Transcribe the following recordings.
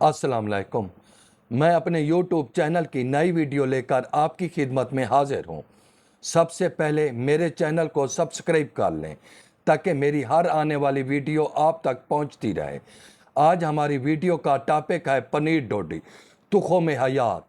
अस्सलाम वालेकुम। मैं अपने यूट्यूब चैनल की नई वीडियो लेकर आपकी खिदमत में हाजिर हूँ। सबसे पहले मेरे चैनल को सब्सक्राइब कर लें ताकि मेरी हर आने वाली वीडियो आप तक पहुँचती रहे। आज हमारी वीडियो का टॉपिक है पनीर डोडी तुख़्म हयात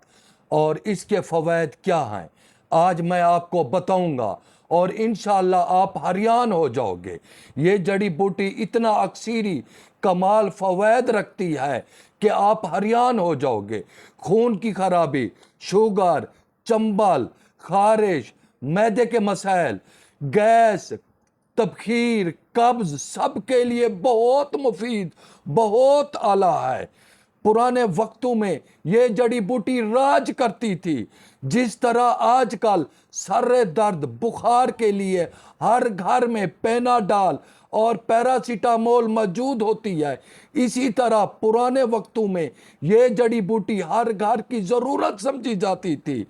और इसके फ़वाइद क्या हैं आज मैं आपको बताऊंगा और इंशाअल्लाह आप हैरान हो जाओगे। ये जड़ी बूटी इतना अक्सीरी कमाल फ़वाइद रखती है कि आप हैरान हो जाओगे। खून की खराबी, शुगर, चंबल, खारिश, मैदे के मसाइल, गैस, तबखीर, कब्ज सब के लिए बहुत मुफीद, बहुत आला है। पुराने वक्तों में ये जड़ी बूटी राज करती थी। जिस तरह आजकल सर दर्द बुखार के लिए हर घर में पेनाडाल और पैरासीटामोल मौजूद होती है, इसी तरह पुराने वक्तों में ये जड़ी बूटी हर घर की ज़रूरत समझी जाती थी।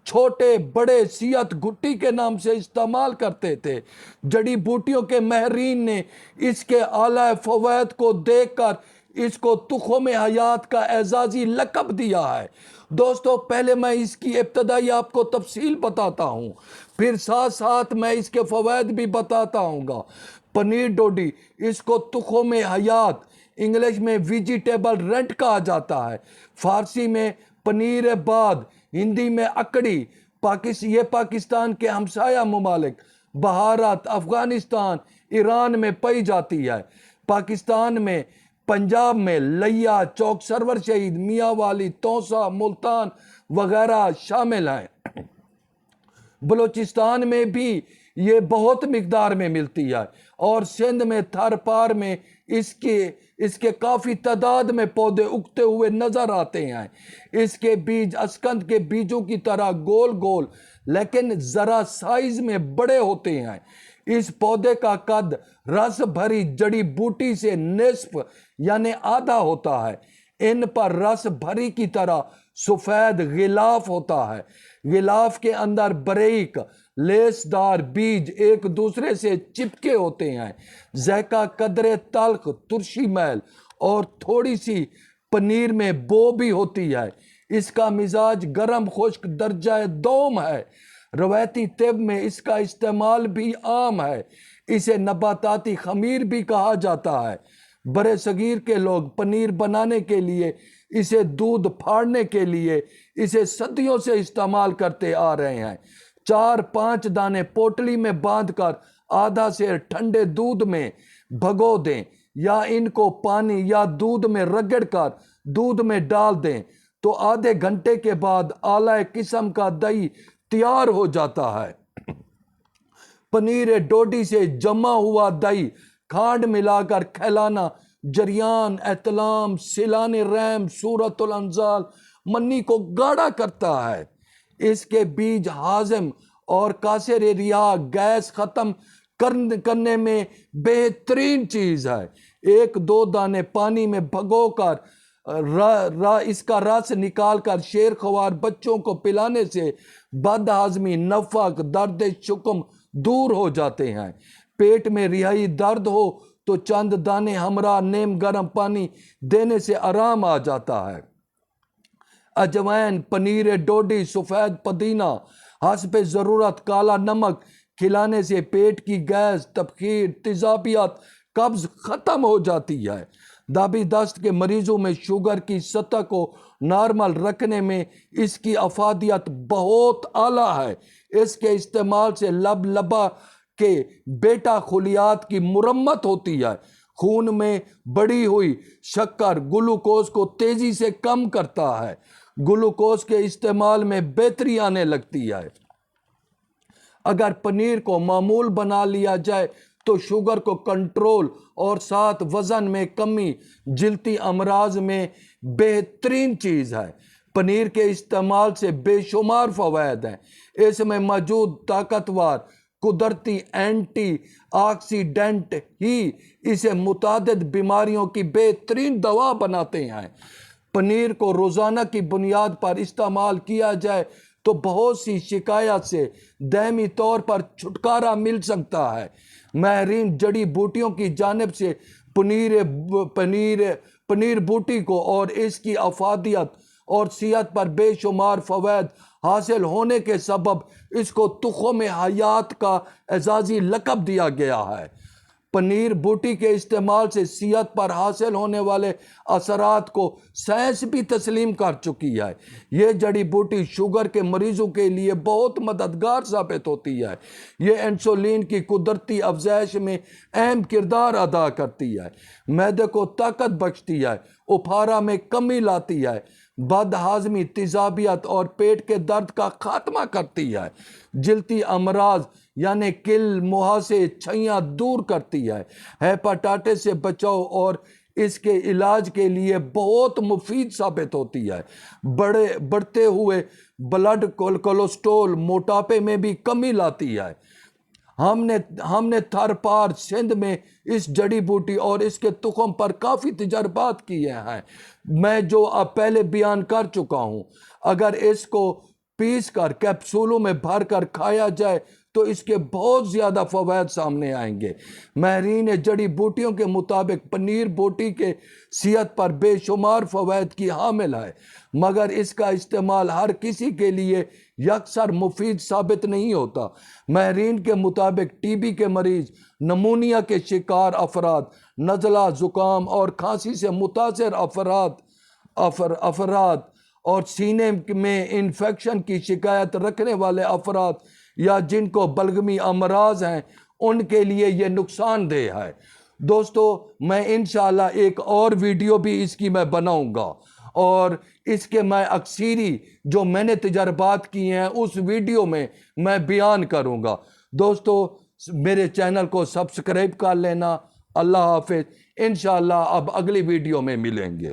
छोटे बड़े सियत घुट्टी के नाम से इस्तेमाल करते थे। जड़ी बूटियों के महरीन ने इसके आला फ़वाइद को देखकर इसको तुख़्म हयात का एजाज़ी लक़ब दिया है। दोस्तों, पहले मैं इसकी इब्तदाई आपको तफसील बताता हूँ, फिर साथ साथ मैं इसके फ़वाइद भी बताता हूँगा। पनीर डोडी, इसको तुख़्म हयात, इंग्लिश में वेजिटेबल रेंट कहा जाता है, फ़ारसी में पनीर बाद, हिंदी में अकड़ी। ये पाकिस्तान के हमसाया ममालिक भारत, अफ़गानिस्तान, ईरान में पाई जाती है। पाकिस्तान में पंजाब में लिया, चौक सरवर शहीद, मियाँ वाली, तौसा, मुल्तान वगैरह शामिल हैं। बलूचिस्तान में भी ये बहुत मिकदार में मिलती है और सिंध में थर पार में इसके काफ़ी तादाद में पौधे उगते हुए नज़र आते हैं। इसके बीज अस्कंद के बीजों की तरह गोल गोल लेकिन ज़रा साइज में बड़े होते हैं। इस पौधे का कद रस भरी जड़ी बूटी से निस्फ यानी आधा होता है। इन पर रस भरी की तरह सफ़ेद गिलाफ होता है। गिलाफ के अंदर बारीक लेसदार बीज एक दूसरे से चिपके होते हैं। ज़ैका कदरे तल्ख, तुरशी मैल और थोड़ी सी पनीर में बो भी होती है। इसका मिजाज गर्म खुश्क दर्जा दोम है। रवायती तिब में इसका इस्तेमाल भी आम है। इसे नबाताती खमीर भी कहा जाता है। बड़े सगीर के लोग पनीर बनाने के लिए, इसे दूध फाड़ने के लिए इसे सदियों से इस्तेमाल करते आ रहे हैं। 4-5 दाने पोटली में बांधकर आधा से ठंडे दूध में भगो दें या इनको पानी या दूध में रगड़कर दूध में डाल दें तो आधे घंटे के बाद आला किस्म का दही तैयार हो जाता है। पनीर डोडी से जमा हुआ दही खांड मिलाकर खिलाना जरियान, एतलाम, सिलान रैम, सूरतुल अंजाल, मन्नी को गाढ़ा करता है। इसके बीज हाजिम और कासिर रिया, गैस ख़त्म करने में बेहतरीन चीज़ है। 1-2 दाने पानी में भगोकर इसका रस निकालकर शेर ख्वार बच्चों को पिलाने से बदहाजमी, नफक, दर्द शुक्म दूर हो जाते हैं। पेट में रिहाई दर्द हो तो चंद दाने हमरा नीम गर्म पानी देने से आराम आ जाता है। अजवैन, पनीर डोडी, सफ़ेद पुदीना, हस्ब ज़रूरत काला नमक खिलाने से पेट की गैस, तबखीर, तेज़ाबियत, कब्ज़ ख़त्म हो जाती है। दाबी दस्त के मरीजों में शुगर की सतह को नॉर्मल रखने में इसकी अफादियत बहुत आला है। इसके इस्तेमाल से लब लबा के बेटा खुलियात की मुरम्मत होती है। खून में बढ़ी हुई शक्कर ग्लूकोज को तेजी से कम करता है। ग्लूकोज के इस्तेमाल में बेहतरी आने लगती है। अगर पनीर को मामूल बना लिया जाए तो शुगर को कंट्रोल और साथ वज़न में कमी, जिल्दी अमराज में बेहतरीन चीज़ है। पनीर के इस्तेमाल से बेशुमार फ़वाइद हैं। इसमें मौजूद ताकतवर कुदरती एंटी ऑक्सीडेंट ही इसे मुतादिद बीमारियों की बेहतरीन दवा बनाते हैं। पनीर को रोज़ाना की बुनियाद पर इस्तेमाल किया जाए तो बहुत सी शिकायत से दायमी तौर पर छुटकारा मिल सकता है। माहिरीन जड़ी बूटियों की जानिब से पनीर پنیر بوٹی کو اور اس کی افادیت اور صحت پر بے شمار فوائد حاصل ہونے کے سبب اس کو تخم حیات کا اعزازی لقب دیا گیا ہے۔ پنیر بوٹی کے استعمال سے صحت پر حاصل ہونے والے اثرات کو سائنس بھی تسلیم کر چکی ہے۔ یہ جڑی بوٹی شوگر کے مریضوں کے لیے بہت مددگار ثابت ہوتی ہے۔ یہ انسولین کی قدرتی افزائش میں اہم کردار ادا کرتی ہے، معدے کو طاقت بخشتی ہے، اپھارا میں کمی لاتی ہے، بد ہاضمی، تیزابیت اور پیٹ کے درد کا خاتمہ کرتی ہے، جلدی امراض یعنی کل، مہاسے، چھیاں دور کرتی ہے، ہیپاٹائٹس سے بچاؤ اور اس کے علاج کے لیے بہت مفید ثابت ہوتی ہے۔ بڑھتے ہوئے بلڈ کولیسٹرول، موٹاپے میں بھی کمی لاتی ہے۔ ہم نے تھر پار سندھ میں اس جڑی بوٹی اور اس کے تخم پر کافی تجربات کیے ہیں، میں جو اب پہلے بیان کر چکا ہوں۔ اگر اس کو پیس کر کیپسولوں میں بھر کر کھایا جائے تو اس کے بہت زیادہ فوائد سامنے آئیں گے۔ ماہرین جڑی بوٹیوں کے مطابق پنیر بوٹی کے صحت پر بے شمار فوائد کی حامل ہے، مگر اس کا استعمال ہر کسی کے لیے یکسر مفید ثابت نہیں ہوتا۔ ماہرین کے مطابق ٹی بی کے مریض، نمونیا کے شکار افراد، نزلہ، زکام اور کھانسی سے متاثر افراد اور سینے میں انفیکشن کی شکایت رکھنے والے افراد یا جن کو بلغمی امراض ہیں ان کے لیے یہ نقصان دہ ہے۔ دوستو، میں انشاءاللہ ایک اور ویڈیو بھی اس کی میں بناؤں گا اور اس کے میں اکثری جو میں نے تجربات کیے ہیں اس ویڈیو میں بیان کروں گا۔ دوستو، میرے چینل کو سبسکرائب کر لینا۔ اللہ حافظ، انشاءاللہ اب اگلی ویڈیو میں ملیں گے۔